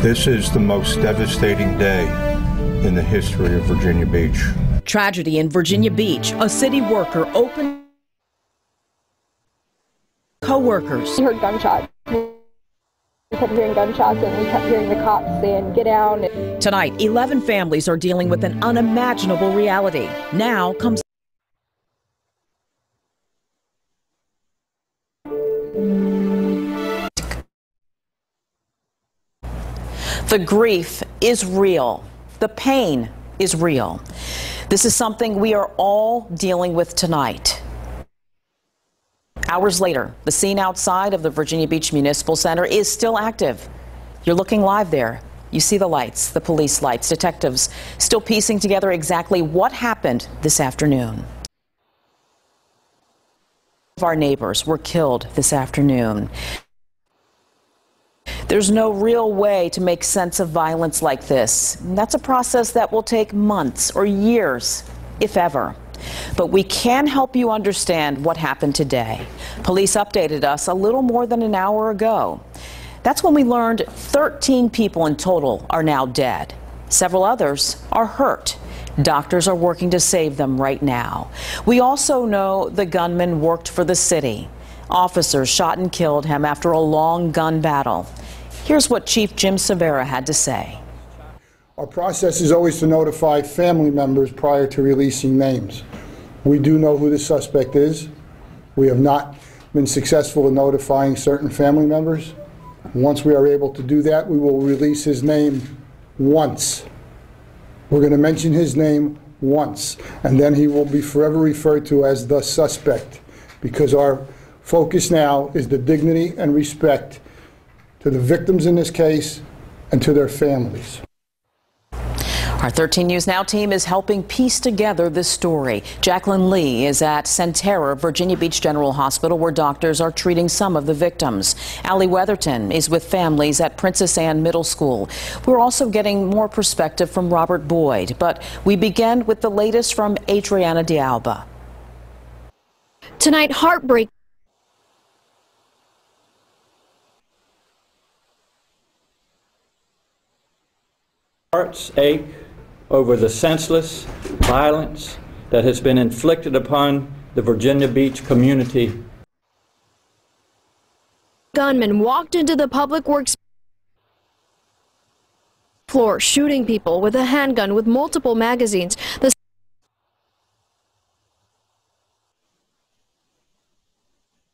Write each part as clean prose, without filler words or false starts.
This is the most devastating day in the history of Virginia Beach. Tragedy in Virginia Beach. A city worker opened co-workers. We heard gunshots. We kept hearing gunshots and we kept hearing the cops saying, "Get down." Tonight, 11 families are dealing with an unimaginable reality. Now comes the grief is real. The pain is real. This is something we are all dealing with tonight. Hours later, the scene outside of the Virginia Beach Municipal Center is still active. You're looking live there. You see the lights, the police lights, detectives still piecing together exactly what happened this afternoon. Our neighbors were killed this afternoon. There's no real way to make sense of violence like this. That's a process that will take months or years, if ever. But we can help you understand what happened today. Police updated us a little more than an hour ago. That's when we learned 13 people in total are now dead. Several others are hurt. Doctors are working to save them right now. We also know the gunman worked for the city. Officers shot and killed him after a long gun battle. Here's what Chief Jim Severa had to say. Our process is always to notify family members prior to releasing names. We do know who the suspect is. We have not been successful in notifying certain family members. Once we are able to do that, we will release his name once. We're going to mention his name once, and then he will be forever referred to as the suspect, because our focus now is the dignity and respect to the victims in this case and to their families. Our 13 News Now team is helping piece together this story. Jacqueline Lee is at Centera Virginia Beach General Hospital, where doctors are treating some of the victims. Allie Weatherton is with families at Princess Anne Middle School. We're also getting more perspective from Robert Boyd, but we begin with the latest from Adriana D'Alba. Tonight, heartbreak. Hearts ache over the senseless violence that has been inflicted upon the Virginia Beach community. Gunman walked into the public works floor, shooting people with a handgun with multiple magazines. The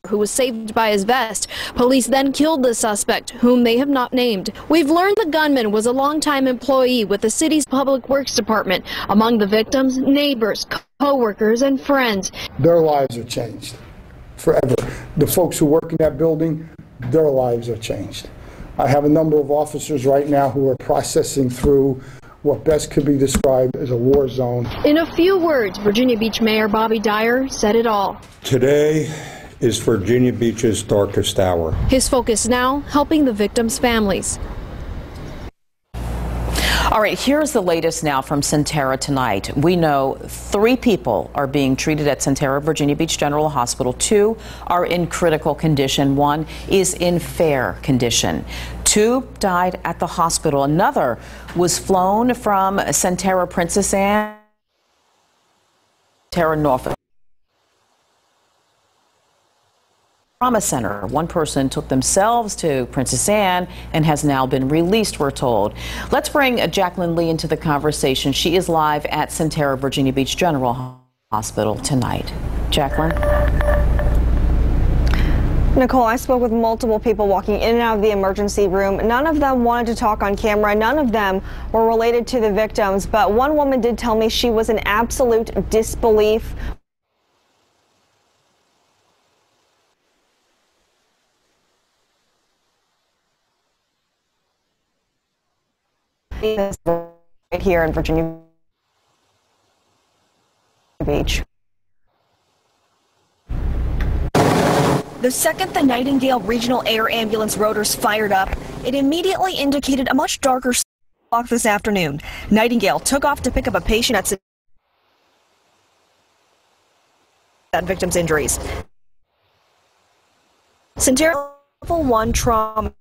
who was saved by his vest. Police then killed the suspect, whom they have not named. We've learned the gunman was a longtime employee with the city's Public Works Department. Among the victims, neighbors, co-workers, and friends. Their lives are changed forever. The folks who work in that building, their lives are changed. I have a number of officers right now who are processing through what best could be described as a war zone. In a few words, Virginia Beach Mayor Bobby Dyer said it all. Today is Virginia Beach's darkest hour. His focus now, helping the victims' families. All right, here's the latest now from Centera tonight. We know 3 people are being treated at Centera Virginia Beach General Hospital. 2 are in critical condition. 1 is in fair condition. 2 died at the hospital. Another was flown from Centera Princess Anne, Centera Norfolk Trauma Center. One person took themselves to Princess Anne and has now been released, we're told. Let's bring Jacqueline Lee into the conversation. She is live at Centera Virginia Beach General Hospital tonight. Jacqueline? Nicole, I spoke with multiple people walking in and out of the emergency room. None of them wanted to talk on camera. None of them were related to the victims, but one woman did tell me she was in absolute disbelief. Right here in Virginia Beach. The second the Nightingale Regional Air Ambulance rotors fired up, it immediately indicated a much darker clock this afternoon. Nightingale took off to pick up a patient at victim's injuries. Centera Level 1 trauma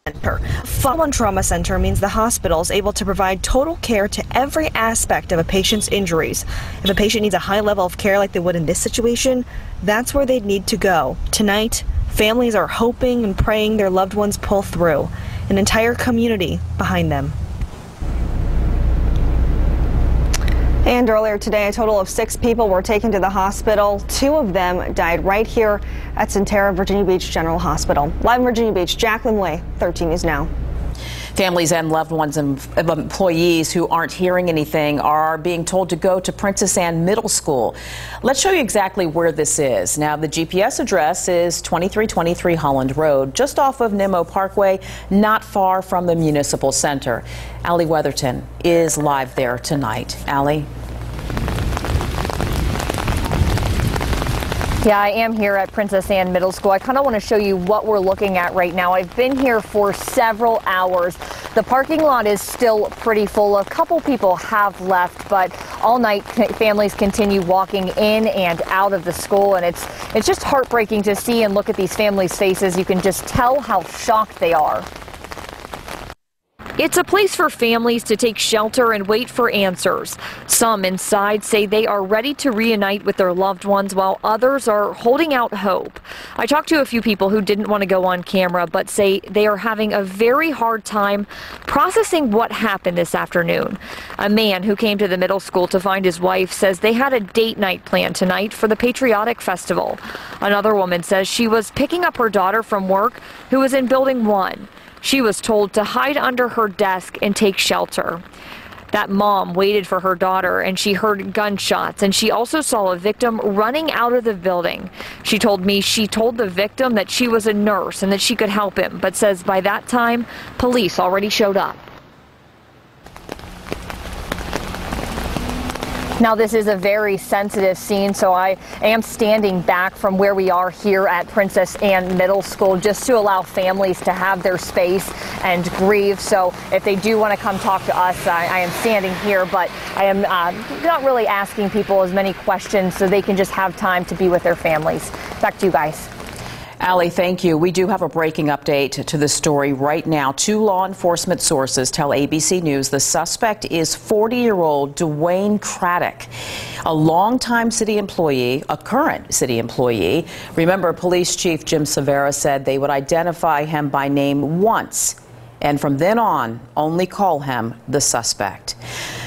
Center. Follow-on trauma center means the hospital is able to provide total care to every aspect of a patient's injuries. If a patient needs a high level of care like they would in this situation, that's where they'd need to go. Tonight, families are hoping and praying their loved ones pull through. An entire community behind them. And earlier today, a total of 6 people were taken to the hospital. 2 of them died right here at Centera Virginia Beach General Hospital. Live in Virginia Beach, Jacqueline Way, 13 News Now. Families and loved ones of employees who aren't hearing anything are being told to go to Princess Anne Middle School. Let's show you exactly where this is. Now, the GPS address is 2323 Holland Road, just off of Nimmo Parkway, not far from the Municipal Center. Allie Weatherton is live there tonight. Allie? Yeah, I am here at Princess Anne Middle School. I kind of want to show you what we're looking at right now. I've been here for several hours. The parking lot is still pretty full. A couple people have left, but all night families continue walking in and out of the school, and it's just heartbreaking to see and look at these families' faces. You can just tell how shocked they are. It's a place for families to take shelter and wait for answers. Some inside say they are ready to reunite with their loved ones, while others are holding out hope. I talked to a few people who didn't want to go on camera, but say they are having a very hard time processing what happened this afternoon. A man who came to the middle school to find his wife says they had a date night planned tonight for the Patriotic Festival. Another woman says she was picking up her daughter from work who was in Building 1. She was told to hide under her desk and take shelter. That mom waited for her daughter, and she heard gunshots, and she also saw a victim running out of the building. She told me she told the victim that she was a nurse and that she could help him, but says by that time, police already showed up. Now, this is a very sensitive scene, so I am standing back from where we are here at Princess Anne Middle School just to allow families to have their space and grieve. So if they do want to come talk to us, I am standing here, but I am not really asking people as many questions so they can just have time to be with their families. Back to you guys. Allie, thank you. We do have a breaking update to the story right now. 2 law enforcement sources tell ABC News the suspect is 40-year-old Dwayne Craddock, a longtime city employee, a current city employee. Remember, Police Chief Jim Severa said they would identify him by name once, and from then on, only call him the suspect.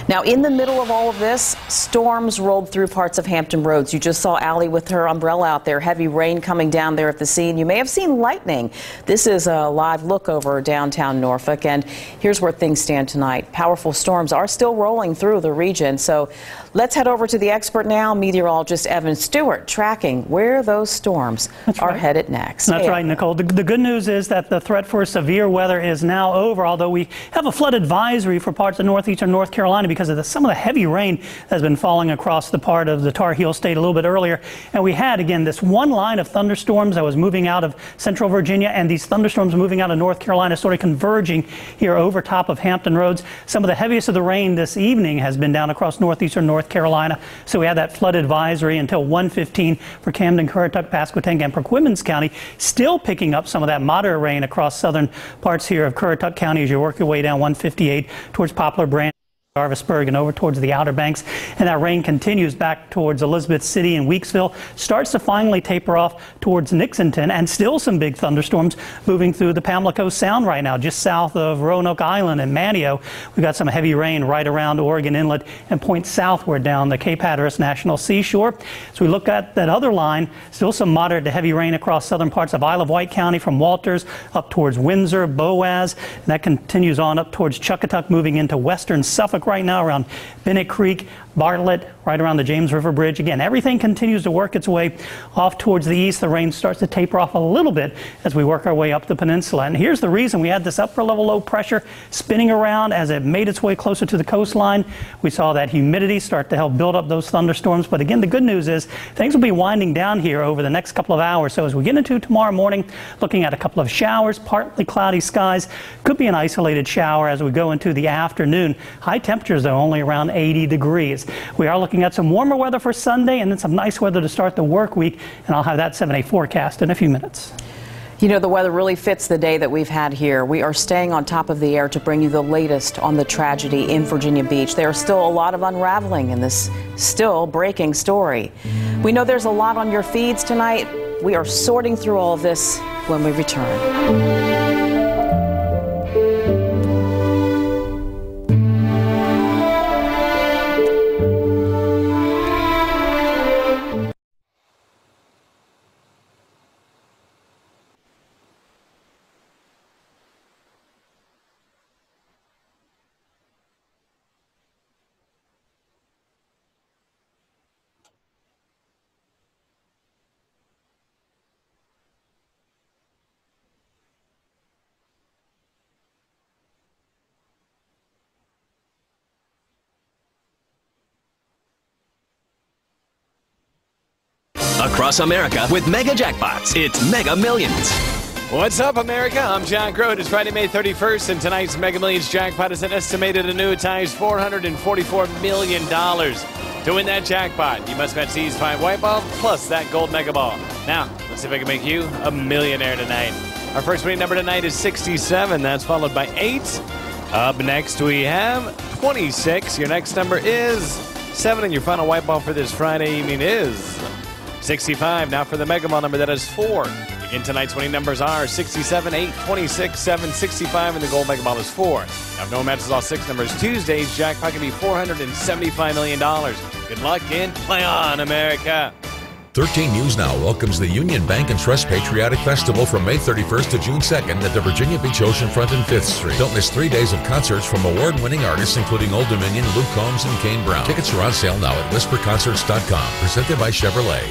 Now, in the middle of all of this, storms rolled through parts of Hampton Roads. You just saw Allie with her umbrella out there, heavy rain coming down there at the scene. You may have seen lightning. This is a live look over downtown Norfolk, and here's where things stand tonight. Powerful storms are still rolling through the region, so let's head over to the expert now, meteorologist Evan Stewart, tracking where those storms are headed next. That's right, Nicole. The good news is that the threat for severe weather is now over, although we have a flood advisory for parts of northeastern North Carolina because of some of the heavy rain that's been falling across the part of the Tar Heel State a little bit earlier. And we had, again, this one line of thunderstorms that was moving out of central Virginia, and these thunderstorms moving out of North Carolina sort of converging here over top of Hampton Roads. Some of the heaviest of the rain this evening has been down across northeastern North Carolina. So we had that flood advisory until 1:15 for Camden, Currituck, Pasquotank, and Perquimans County. Still picking up some of that moderate rain across southern parts here of Currituck County as you work your way down 158 towards Poplar Branch, Jarvisburg, and over towards the Outer Banks. And that rain continues back towards Elizabeth City and Weeksville, starts to finally taper off towards Nixonton, and still some big thunderstorms moving through the Pamlico Sound right now, just south of Roanoke Island and Manteo. We've got some heavy rain right around Oregon Inlet and point southward down the Cape Hatteras National Seashore. So we look at that other line, still some moderate to heavy rain across southern parts of Isle of Wight County from Walters up towards Windsor, Boaz, and that continues on up towards Chuckatuck, moving into western Suffolk right now around Bennett Creek, Bartlett, right around the James River Bridge. Again, everything continues to work its way off towards the east. The rain starts to taper off a little bit as we work our way up the peninsula. And here's the reason: we had this upper level low pressure spinning around as it made its way closer to the coastline. We saw that humidity start to help build up those thunderstorms. But again, the good news is things will be winding down here over the next couple of hours. So as we get into tomorrow morning, looking at a couple of showers, partly cloudy skies, could be an isolated shower as we go into the afternoon. High temperatures though only around 80 degrees. We are looking at some warmer weather for Sunday and then some nice weather to start the work week, and I'll have that 7-day forecast in a few minutes. You know, the weather really fits the day that we've had here. We are staying on top of the air to bring you the latest on the tragedy in Virginia Beach. There is still a lot of unraveling in this still breaking story. We know there's a lot on your feeds tonight. We are sorting through all of this when we return. Across America with Mega Jackpots. It's Mega Millions. What's up, America? I'm John Grote. It's Friday, May 31st, and tonight's Mega Millions jackpot is an estimated annuitized $444 million. To win that jackpot, you must bet C's 5 white ball plus that gold mega ball. Now, let's see if I can make you a millionaire tonight. Our first winning number tonight is 67. That's followed by 8. Up next, we have 26. Your next number is 7, and your final white ball for this Friday evening is 65. Now for the Mega Ball number, that is 4. Again, tonight's winning numbers are 67, 8, 26, 7, 65, and the gold Mega Ball is 4. Now, if no one matches all 6 numbers, Tuesday's jackpot can be $475 million. Good luck and play on, America. 13 News Now welcomes the Union Bank and Trust Patriotic Festival from May 31st to June 2nd at the Virginia Beach Oceanfront and 5th Street. Don't miss 3 days of concerts from award-winning artists including Old Dominion, Luke Combs, and Kane Brown. Tickets are on sale now at whisperconcerts.com. Presented by Chevrolet.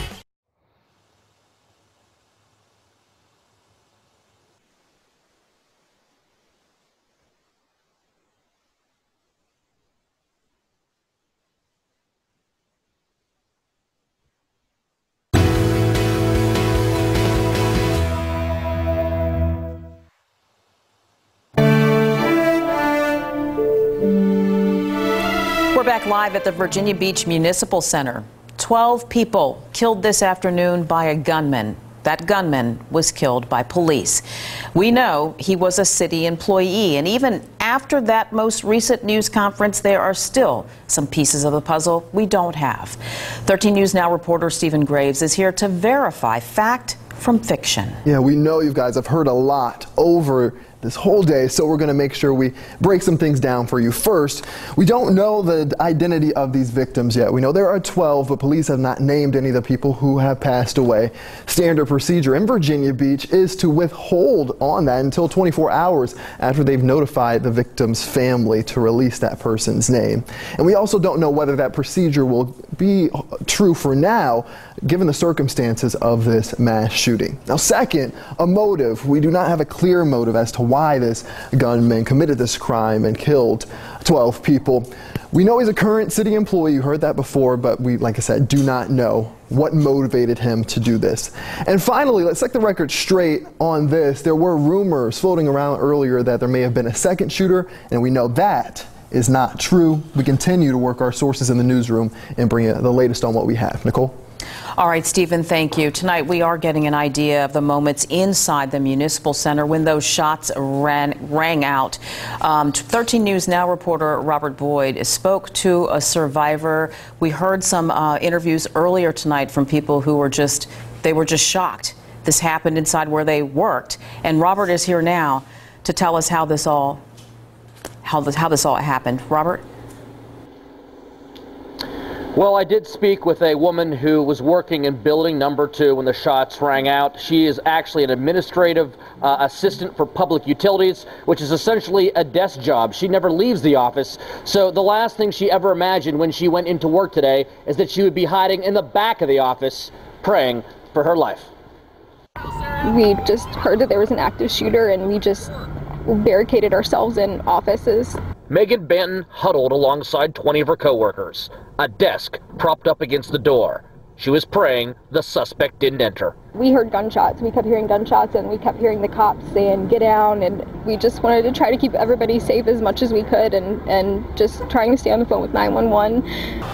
Back live at the Virginia Beach Municipal Center. 12 people killed this afternoon by a gunman. That gunman was killed by police. We know he was a city employee, and even after that most recent news conference, there are still some pieces of the puzzle we don't have. 13 News Now reporter Stephen Graves is here to verify fact from fiction. Yeah, we know you guys have heard a lot over this whole day, so we're going to make sure we break some things down for you. First, we don't know the identity of these victims yet. We know there are 12, but police have not named any of the people who have passed away. Standard procedure in Virginia Beach is to withhold on that until 24 hours after they've notified the victim's family to release that person's name. And we also don't know whether that procedure will be true for now, given the circumstances of this mass shooting. Now, second, a motive. We do not have a clear motive as to why this gunman committed this crime and killed 12 people. We know he's a current city employee, you heard that before, but we, like I said, do not know what motivated him to do this. And finally, let's set the record straight on this. There were rumors floating around earlier that there may have been a second shooter, and we know that is not true. We continue to work our sources in the newsroom and bring you the latest on what we have. Nicole? All right, Stephen, thank you. Tonight we are getting an idea of the moments inside the Municipal Center when those shots rang out. 13 News Now reporter Robert Boyd spoke to a survivor. We heard some interviews earlier tonight from people who were just shocked. This happened inside where they worked. And Robert is here now to tell us how this all happened. Robert? Well, I did speak with a woman who was working in building number 2 when the shots rang out. She is actually an administrative assistant for public utilities, which is essentially a desk job. She never leaves the office. So the last thing she ever imagined when she went into work today is that she would be hiding in the back of the office praying for her life. We just heard that there was an active shooter, and we just barricaded ourselves in offices. Megan Benton huddled alongside 20 of her coworkers, a desk propped up against the door. She was praying the suspect didn't enter. We heard gunshots. We kept hearing gunshots, and we kept hearing the cops saying, "Get down," and we just wanted to try to keep everybody safe as much as we could, and just trying to stay on the phone with 911.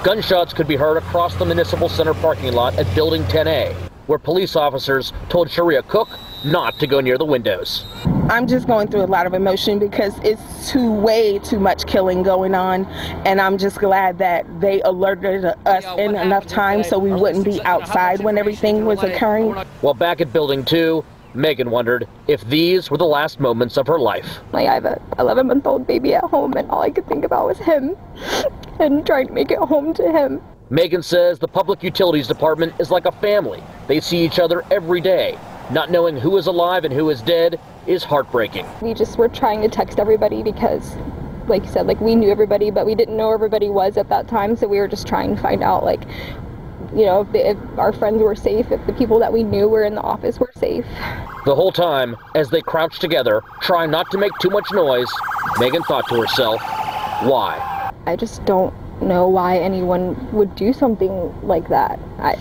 Gunshots could be heard across the Municipal Center parking lot at Building 10A. where police officers told Sharia Cook not to go near the windows. I'm just going through a lot of emotion because it's way too much killing going on, and I'm just glad that they alerted us in enough time so we wouldn't be outside when everything was occurring. While back at Building 2, Megan wondered if these were the last moments of her life. Like, I have an 11-month-old baby at home, and all I could think about was him and trying to make it home to him. Megan says the Public Utilities Department is like a family. They see each other every day. Not knowing who is alive and who is dead is heartbreaking. We just were trying to text everybody because, like you said, like, we knew everybody, but we didn't know where everybody was at that time, so we were just trying to find out, like, you know, if our friends were safe, if the people that we knew were in the office were safe. The whole time, as they crouched together, trying not to make too much noise, Megan thought to herself, why? I just don't know why anyone would do something like that. I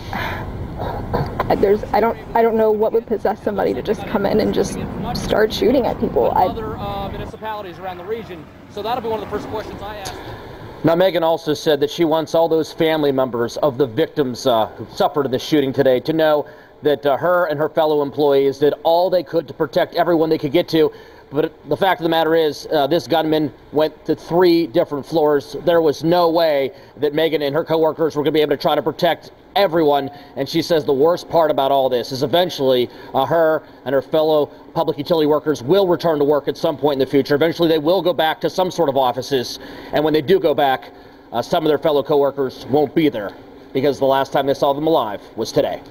don't know what would possess somebody to just come in and just start shooting at people. Other municipalities around the region, so that'll be one of the first questions I ask. Now, Megan also said that she wants all those family members of the victims who suffered in the shooting today to know that her and her fellow employees did all they could to protect everyone they could get to. But the fact of the matter is, this gunman went to 3 different floors. There was no way that Megan and her coworkers were going to be able to try to protect everyone. And she says the worst part about all this is eventually her and her fellow public utility workers will return to work at some point in the future. Eventually, they will go back to some sort of offices. And when they do go back, some of their fellow coworkers won't be there because the last time they saw them alive was today.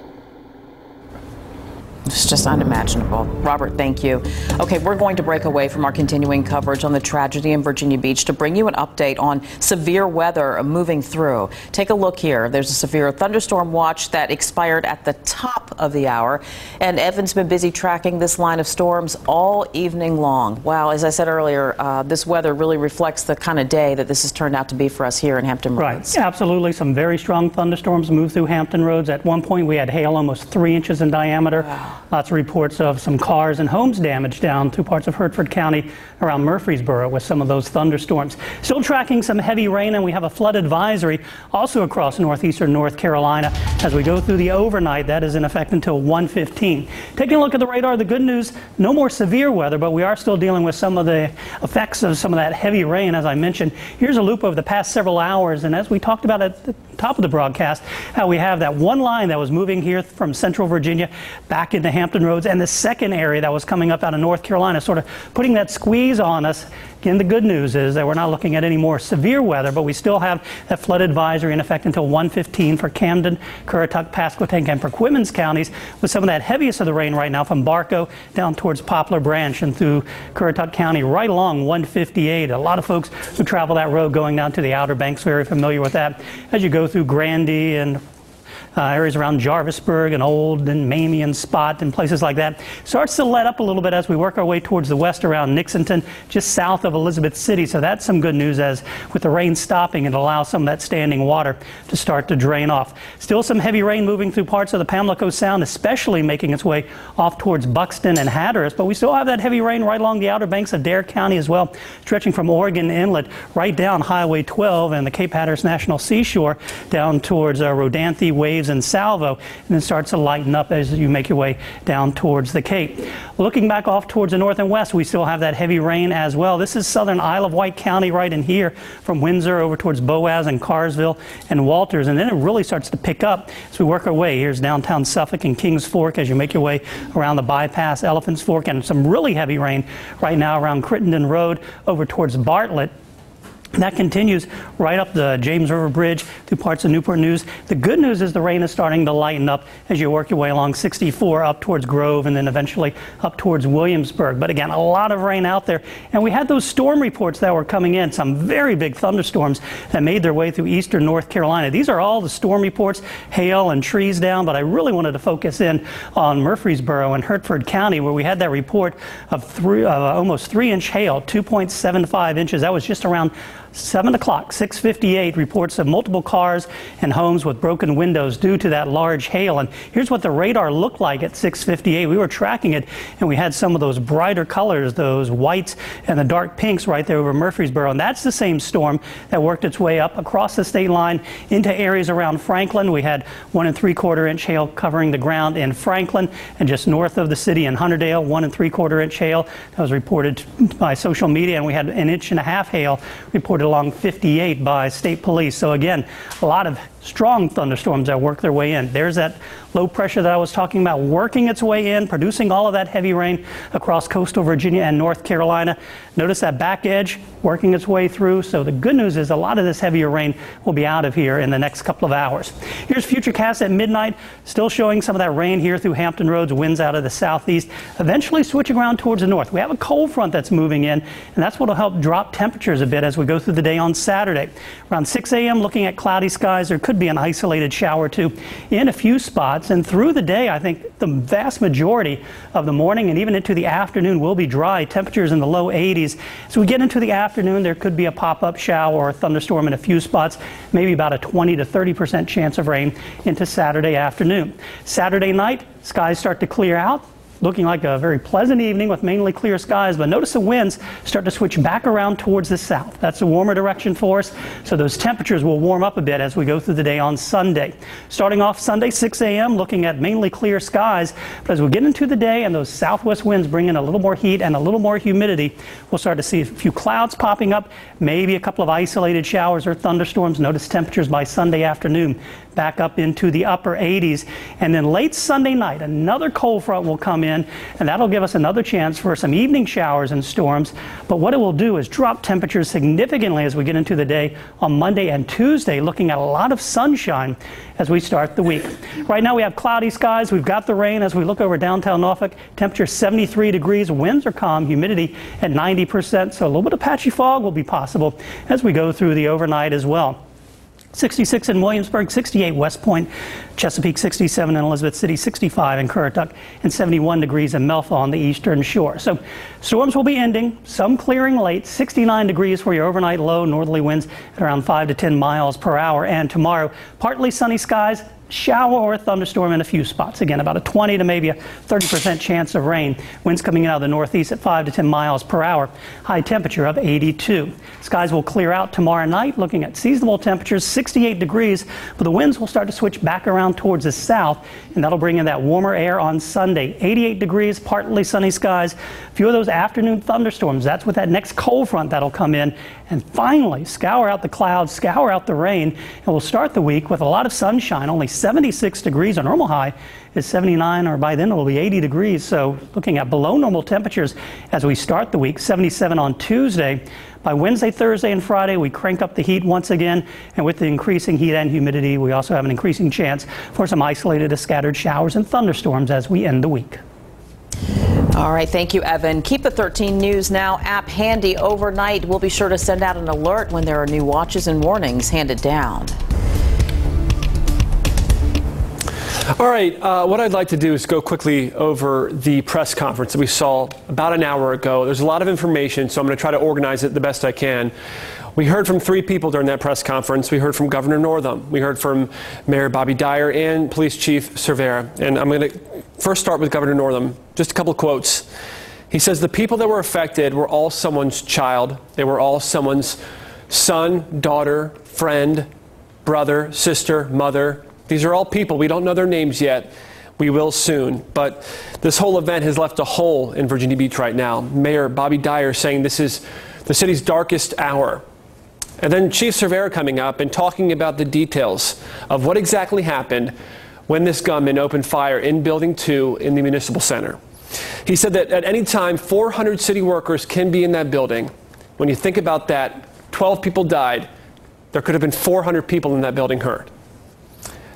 It's just unimaginable. Robert, thank you. Okay, we're going to break away from our continuing coverage on the tragedy in Virginia Beach to bring you an update on severe weather moving through. Take a look here. There's a severe thunderstorm watch that expired at the top of the hour, and Evan's been busy tracking this line of storms all evening long. Wow, as I said earlier, this weather really reflects the kind of day that this has turned out to be for us here in Hampton Roads. Right, absolutely. Some very strong thunderstorms moved through Hampton Roads. At one point, we had hail almost 3 inches in diameter. Wow. Lots of reports of some cars and homes damaged down through parts of Hertford County around Murfreesboro with some of those thunderstorms. Still tracking some heavy rain, and we have a flood advisory also across northeastern North Carolina as we go through the overnight. That is in effect until 1:15. Taking a look at the radar, the good news, no more severe weather, but we are still dealing with some of the effects of some of that heavy rain, as I mentioned. Here's a loop of the past several hours, and as we talked about at the top of the broadcast, how we have that one line that was moving here from central Virginia back into Hampton Roads, and the second area that was coming up out of North Carolina, sort of putting that squeeze on us. Again, the good news is that we're not looking at any more severe weather, but we still have that flood advisory in effect until 1:15 for Camden, Currituck, Pasquotank, and Perquimans counties, with some of that heaviest of the rain right now from Barco down towards Poplar Branch and through Currituck County right along 158. A lot of folks who travel that road going down to the Outer Banks very familiar with that. As you go through Grandy and areas around Jarvisburg and Old and Mamie and Spot and places like that. Starts to let up a little bit as we work our way towards the west around Nixonton, just south of Elizabeth City. So that's some good news, as with the rain stopping, it allows some of that standing water to start to drain off. Still some heavy rain moving through parts of the Pamlico Sound, especially making its way off towards Buxton and Hatteras. But we still have that heavy rain right along the Outer Banks of Dare County as well, stretching from Oregon Inlet right down Highway 12 and the Cape Hatteras National Seashore down towards Rodanthe, Waves, and Salvo, and then starts to lighten up as you make your way down towards the Cape. Looking back off towards the north and west, we still have that heavy rain as well. This is southern Isle of Wight County right in here, from Windsor over towards Boaz and Carsville and Walters, and then it really starts to pick up as we work our way. Here's downtown Suffolk and Kings Fork as you make your way around the bypass, Elephants Fork, and some really heavy rain right now around Crittenden Road over towards Bartlett. That continues right up the James River Bridge through parts of Newport News. The good news is the rain is starting to lighten up as you work your way along 64 up towards Grove and then eventually up towards Williamsburg. But again, a lot of rain out there. And we had those storm reports that were coming in, some very big thunderstorms that made their way through eastern North Carolina. These are all the storm reports, hail and trees down, but I really wanted to focus in on Murfreesboro and Hertford County, where we had that report of almost 3-inch hail, 2.75 inches. That was just around 7 o'clock, 6:58, reports of multiple cars and homes with broken windows due to that large hail. And here's what the radar looked like at 6:58. We were tracking it, and we had some of those brighter colors, those whites and the dark pinks right there over Murfreesboro. And that's the same storm that worked its way up across the state line into areas around Franklin. We had 1 3/4 inch hail covering the ground in Franklin, and just north of the city in Hunterdale, 1 3/4 inch hail that was reported by social media, and we had 1.5 inch hail reported along 58 by state police. So again, a lot of strong thunderstorms that work their way in. There's that low pressure that I was talking about working its way in, producing all of that heavy rain across coastal Virginia and North Carolina. Notice that back edge working its way through. So the good news is a lot of this heavier rain will be out of here in the next couple of hours. Here's Futurecast at midnight, still showing some of that rain here through Hampton Roads, winds out of the southeast, eventually switching around towards the north. We have a cold front that's moving in, and that's what will help drop temperatures a bit as we go through the day on Saturday. Around 6 a.m. looking at cloudy skies, there could be an isolated shower or two in a few spots, and through the day I think the vast majority of the morning and even into the afternoon will be dry. Temperatures in the low 80s. So we get into the afternoon, there could be a pop-up shower or a thunderstorm in a few spots, maybe about a 20 to 30% chance of rain into Saturday afternoon. Saturday night, skies start to clear out, looking like a very pleasant evening with mainly clear skies, but notice the winds start to switch back around towards the south. That's a warmer direction for us, so those temperatures will warm up a bit as we go through the day on Sunday. Starting off Sunday, 6 a.m., looking at mainly clear skies, but as we get into the day and those southwest winds bring in a little more heat and a little more humidity, we'll start to see a few clouds popping up, maybe a couple of isolated showers or thunderstorms. Notice temperatures by Sunday afternoon back up into the upper 80s. And then late Sunday night, another cold front will come in, and that'll give us another chance for some evening showers and storms. But what it will do is drop temperatures significantly as we get into the day on Monday and Tuesday, looking at a lot of sunshine as we start the week. Right now we have cloudy skies. We've got the rain as we look over downtown Norfolk. Temperature 73 degrees. Winds are calm. Humidity at 90%. So a little bit of patchy fog will be possible as we go through the overnight as well. 66 in Williamsburg, 68 West Point, Chesapeake 67 in Elizabeth City, 65 in Currituck, and 71 degrees in Melfa on the eastern shore. So storms will be ending, some clearing late, 69 degrees for your overnight low, northerly winds at around 5 to 10 miles per hour. And tomorrow, partly sunny skies, shower or a thunderstorm in a few spots. Again, about a 20 to maybe a 30% chance of rain. Winds coming out of the northeast at 5 to 10 miles per hour. High temperature of 82. Skies will clear out tomorrow night, looking at seasonable temperatures, 68 degrees, but the winds will start to switch back around towards the south, and that'll bring in that warmer air on Sunday. 88 degrees, partly sunny skies. A few of those afternoon thunderstorms. That's with that next cold front that'll come in. And finally, scour out the clouds, scour out the rain, and we'll start the week with a lot of sunshine. Only 76 degrees. Our normal high is 79, or by then it will be 80 degrees. So looking at below normal temperatures as we start the week. 77 on Tuesday. By Wednesday, Thursday, and Friday, we crank up the heat once again. And with the increasing heat and humidity, we also have an increasing chance for some isolated scattered showers and thunderstorms as we end the week. All right, thank you, Evan. Keep the 13 News Now app handy overnight. We'll be sure to send out an alert when there are new watches and warnings handed down. All right, what I'd like to do is go quickly over the press conference that we saw about an hour ago. There's a lot of information, so I'm going to try to organize it the best I can. We heard from 3 people during that press conference. We heard from Governor Northam. We heard from Mayor Bobby Dyer and Police Chief Cervera. And I'm going to first start with Governor Northam. Just a couple of quotes. He says the people that were affected were all someone's child. They were all someone's son, daughter, friend, brother, sister, mother. These are all people. We don't know their names yet. We will soon. But this whole event has left a hole in Virginia Beach right now. Mayor Bobby Dyer saying this is the city's darkest hour. And then Chief Cervera coming up and talking about the details of what exactly happened when this gunman opened fire in Building 2 in the Municipal Center. He said that at any time, 400 city workers can be in that building. When you think about that, 12 people died. There could have been 400 people in that building hurt.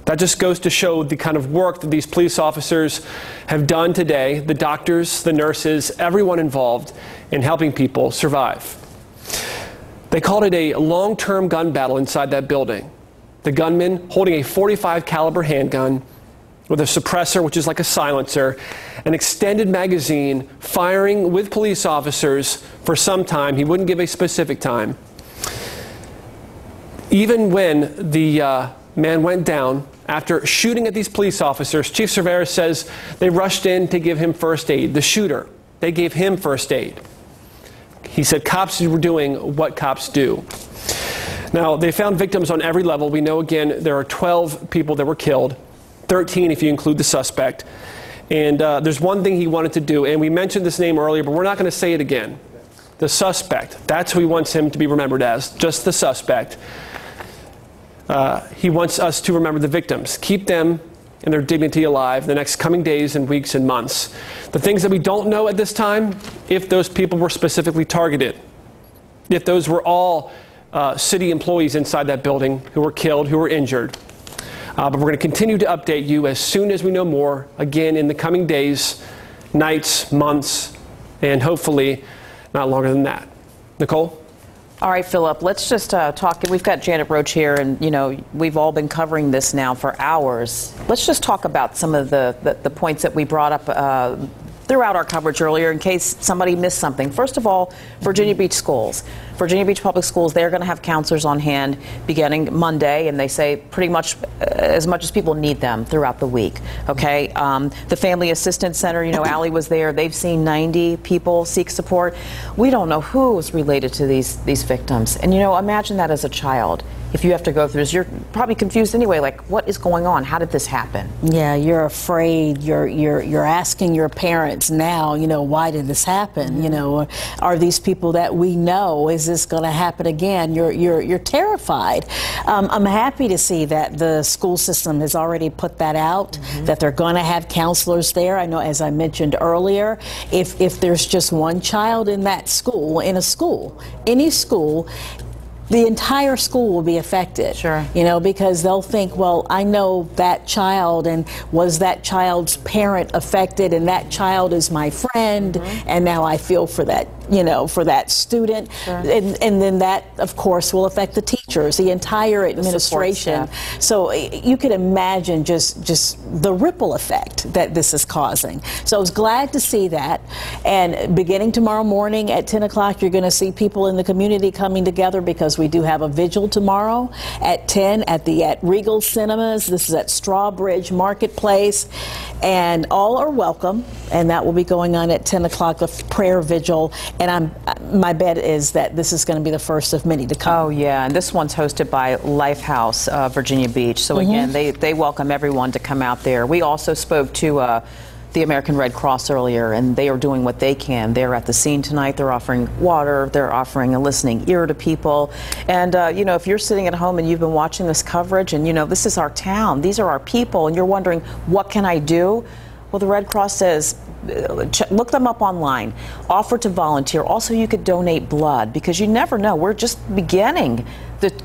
That just goes to show the kind of work that these police officers have done today, the doctors, the nurses, everyone involved in helping people survive. They called it a long-term gun battle inside that building. The gunman holding a .45 caliber handgun with a suppressor, which is like a silencer, an extended magazine, firing with police officers for some time. He wouldn't give a specific time. Even when the man went down after shooting at these police officers, Chief Cervera says they rushed in to give him first aid. The shooter, they gave him first aid. He said cops were doing what cops do. Now, they found victims on every level. We know, again, there are 12 people that were killed, 13 if you include the suspect. And there's one thing he wanted to do, and we mentioned this name earlier, but we're not going to say it again. The suspect. That's who he wants him to be remembered as, just the suspect. He wants us to remember the victims, keep them and their dignity alive the next coming days and weeks and months. The things that we don't know at this time, if those people were specifically targeted, if those were all city employees inside that building who were killed, who were injured. But we're going to continue to update you as soon as we know more, again, in the coming days, nights, months, and hopefully not longer than that. Nicole? All right, Philip, let's just talk. We've got Janet Roach here, and, you know, we've all been covering this now for hours. Let's just talk about some of the points that we brought up throughout our coverage earlier in case somebody missed something. First of all, Virginia Beach schools. Virginia Beach Public Schools, they're going to have counselors on hand beginning Monday, and they say pretty much as people need them throughout the week, okay? The Family Assistance Center, you know, Allie was there. They've seen 90 people seek support. We don't know who is related to these victims. And, you know, imagine that as a child. If you have to go through this, you're probably confused anyway, like, what is going on? How did this happen? Yeah, you're afraid. You're asking your parents now, you know, why did this happen? Mm-hmm. You know, are these people that we know? Is this going to happen again? You're terrified. I'm happy to see that the school system has already put that out, mm-hmm. that they're going to have counselors there. I know, as I mentioned earlier, if there's just one child in that school, any school, the entire school will be affected. Sure. You know, because they'll think, well, I know that child, and was that child's parent affected, and that child is my friend, mm-hmm. and now I feel for that, you know, for that student. Sure. And then that, of course, will affect the teachers, the entire administration. So you could imagine just the ripple effect that this is causing. So I was glad to see that. And beginning tomorrow morning at 10 o'clock, you're going to see people in the community coming together, because we do have a vigil tomorrow at 10 at Regal Cinemas. This is at Strawbridge Marketplace, and all are welcome. And that will be going on at 10 o'clock, a prayer vigil. And my bet is that this is going to be the first of many to come. Oh yeah, and this one's hosted by Lifehouse Virginia Beach. So again, mm-hmm. they welcome everyone to come out there. We also spoke to the American Red Cross earlier, and they are doing what they can. They're at the scene tonight. They're offering water. They're offering a listening ear to people. And, you know, if you're sitting at home and you've been watching this coverage, and, you know, this is our town, these are our people, and you're wondering, what can I do? Well, the Red Cross says, look them up online, offer to volunteer. Also, you could donate blood, because you never know. We're just beginning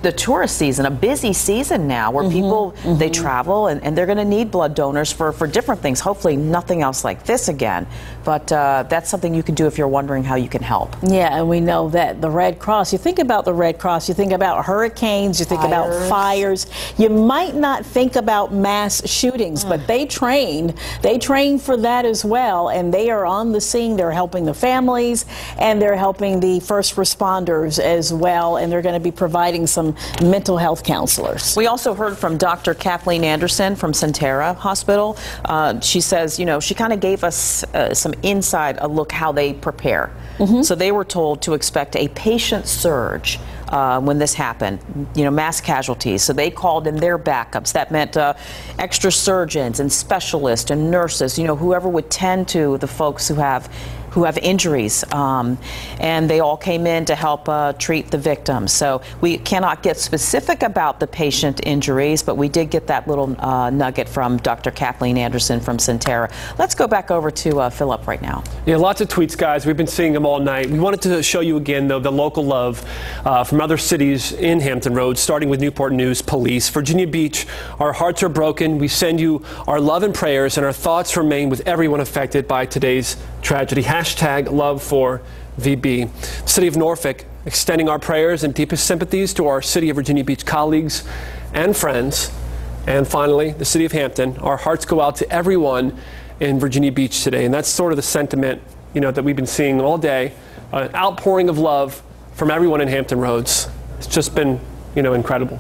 the tourist season, a busy season now, where mm-hmm. people, mm-hmm. they travel, and they're going to need blood donors for different things. Hopefully nothing else like this again. But that's something you can do if you're wondering how you can help. Yeah, and we know that the Red Cross, you think about the Red Cross, you think about hurricanes, you think about fires. You might not think about mass shootings, but they train for that as well, and they are on the scene. They're helping the families, and they're helping the first responders as well, and they're going to be providing some mental health counselors. We also heard from Dr. Kathleen Anderson from Centera Hospital. She says, you know, she kind of gave us some inside a look how they prepare. Mm-hmm. So they were told to expect a patient surge when this happened, you know, mass casualties. So they called in their backups. That meant extra surgeons and specialists and nurses, you know, whoever would tend to the folks who have injuries, and they all came in to help treat the victims. So we cannot get specific about the patient injuries, but we did get that little nugget from Dr. Kathleen Anderson from Centera. Let's go back over to Philip right now. Yeah, lots of tweets, guys. We've been seeing them all night. We wanted to show you again, though, the local love from other cities in Hampton Roads, starting with Newport News Police. Virginia Beach, our hearts are broken. We send you our love and prayers, and our thoughts remain with everyone affected by today's tragedy. Hashtag love for VB. The city of Norfolk extending our prayers and deepest sympathies to our City of Virginia Beach colleagues and friends. And finally, the city of Hampton, our hearts go out to everyone in Virginia Beach today. And that's sort of the sentiment, you know, that we've been seeing all day. An outpouring of love from everyone in Hampton Roads. It's just been incredible.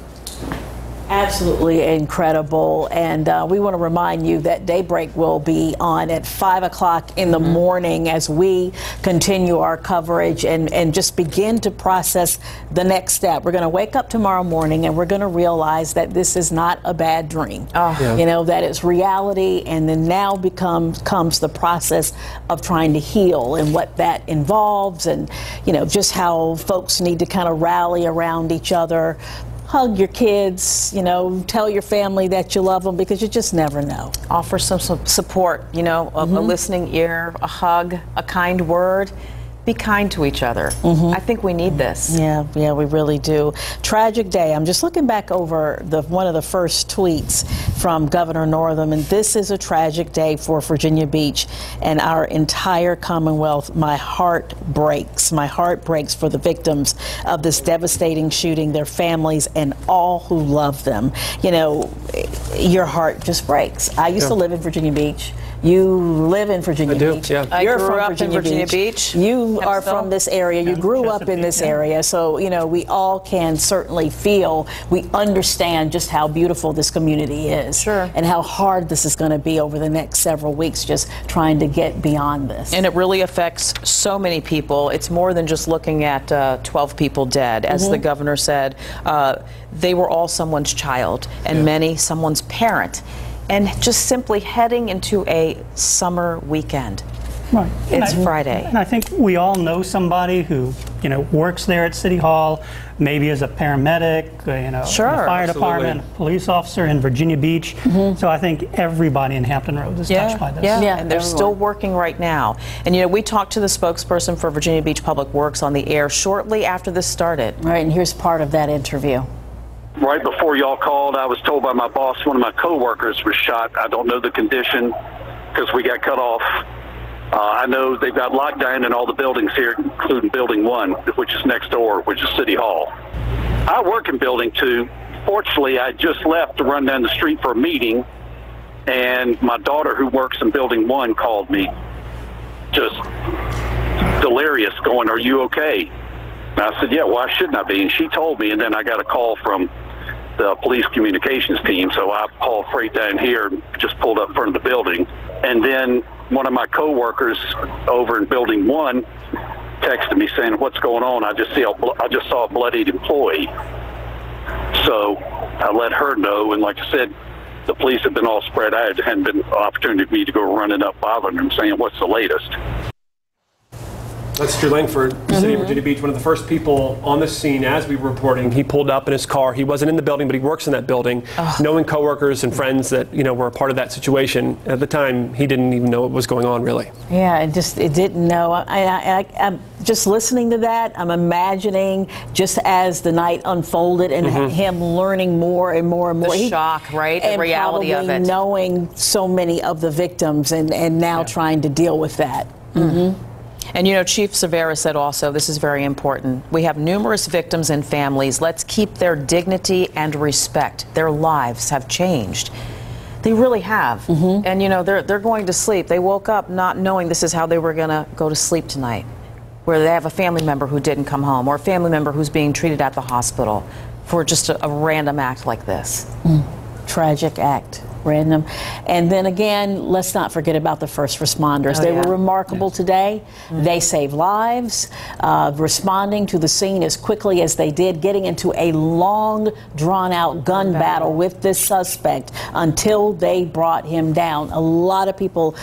Absolutely incredible. And we want to remind you that Daybreak will be on at 5 o'clock in the morning as we continue our coverage and just begin to process the next step. We're going to wake up tomorrow morning and we're going to realize that this is not a bad dream. That it's reality, and then now comes the process of trying to heal and what that involves, and just how folks need to kind of rally around each other. Hug your kids, tell your family that you love them, because you just never know. Offer some support, a listening ear, a hug, a kind word. Be kind to each other. I think we need this. Yeah, we really do. Tragic day. I'm just looking back over one of the first tweets from Governor Northam, and this is a tragic day for Virginia Beach and our entire Commonwealth. My heart breaks. My heart breaks for the victims of this devastating shooting, their families, and all who love them. Your heart just breaks. I used to live in Virginia Beach. You live in Virginia Beach. Yeah. You're I grew from up in Virginia Beach. You are from this area. You grew up in this area. So, we all can certainly feel, we understand just how beautiful this community is. Sure. And how hard this is going to be over the next several weeks, just trying to get beyond this. And it really affects so many people. It's more than just looking at 12 people dead. As the governor said, they were all someone's child, and many someone's parent. And just simply heading into a summer weekend. Right. It's Friday. And I think we all know somebody who, works there at City Hall, maybe as a paramedic, in the fire department, police officer in Virginia Beach. So I think everybody in Hampton Roads is touched by this. Yeah, and they're still working right now. And we talked to the spokesperson for Virginia Beach Public Works on the air shortly after this started. Right, and here's part of that interview. Right before y'all called, I was told by my boss one of my coworkers was shot. I don't know the condition because we got cut off. I know they've got lockdown in all the buildings here, including Building 1, which is next door, which is City Hall. I work in Building 2. Fortunately, I just left to run down the street for a meeting, and my daughter, who works in Building 1, called me, just delirious, going, "Are you okay?" And I said, "Yeah, why shouldn't I be?" And she told me, and then I got a call from the police communications team, so I hauled freight down here and just pulled up in front of the building. And then one of my coworkers over in Building 1 texted me saying, "What's going on?" I just saw a bloodied employee. So I let her know, and like I said, the police have been all spread out. There hadn't been an opportunity for me to go running up bothering them, saying, "What's the latest?" That's Drew Langford, City of Virginia Beach, one of the first people on the scene as we were reporting. He pulled up in his car. He wasn't in the building, but he works in that building, knowing coworkers and friends that, were a part of that situation. At the time, he didn't even know what was going on, really. Yeah, it didn't know. I'm just listening to that. I'm imagining just as the night unfolded and him learning more and more and more. The shock, right? The reality of it. Knowing so many of the victims and now trying to deal with that. And Chief Severa said also, this is very important, we have numerous victims and families. Let's keep their dignity and respect. Their lives have changed. They really have. And they're going to sleep. They woke up not knowing this is how they were going to go to sleep tonight, where they have a family member who didn't come home, or a family member who's being treated at the hospital for just a random act like this. Tragic act. Random. And then again, let's not forget about the first responders. They were remarkable today. They saved lives, responding to the scene as quickly as they did, getting into a long, drawn-out gun battle with this suspect until they brought him down. A lot of people